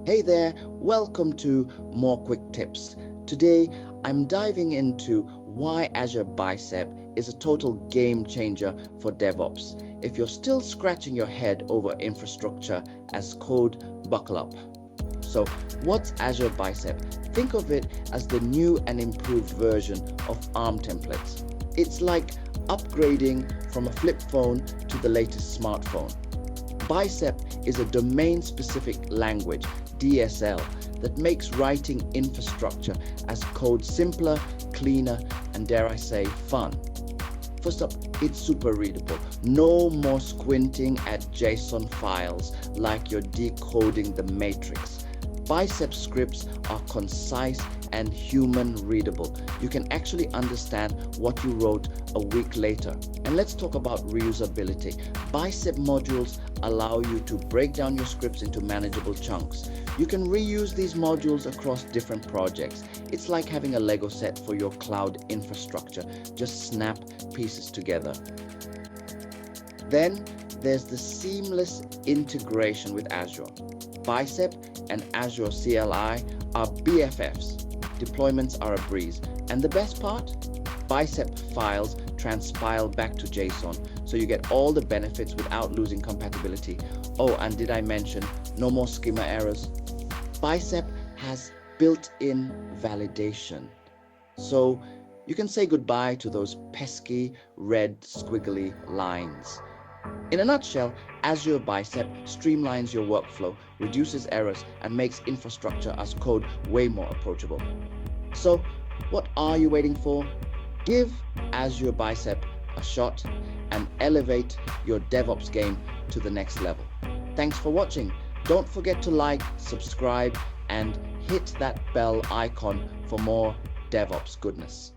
Hey there, welcome to More Quick Tips. Today, I'm diving into why Azure Bicep is a total game changer for DevOps. If you're still scratching your head over infrastructure as code, buckle up. So, what's Azure Bicep? Think of it as the new and improved version of ARM templates. It's like upgrading from a flip phone to the latest smartphone. Bicep is a domain-specific language, DSL, that makes writing infrastructure as code simpler, cleaner, and dare I say, fun. First up, it's super readable. No more squinting at JSON files like you're decoding the matrix. Bicep scripts are concise and human readable. You can actually understand what you wrote a week later. And let's talk about reusability. Bicep modules allow you to break down your scripts into manageable chunks. You can reuse these modules across different projects. It's like having a Lego set for your cloud infrastructure. Just snap pieces together. Then there's the seamless integration with Azure. Bicep and Azure CLI are BFFs. Deployments are a breeze. And the best part? Bicep files transpile back to JSON, so you get all the benefits without losing compatibility. Oh, and did I mention no more schema errors? Bicep has built-in validation. So you can say goodbye to those pesky red squiggly lines. In a nutshell, Azure Bicep streamlines your workflow, reduces errors, and makes infrastructure as code way more approachable. So, what are you waiting for? Give Azure Bicep a shot and elevate your DevOps game to the next level. Thanks for watching. Don't forget to like, subscribe, and hit that bell icon for more DevOps goodness.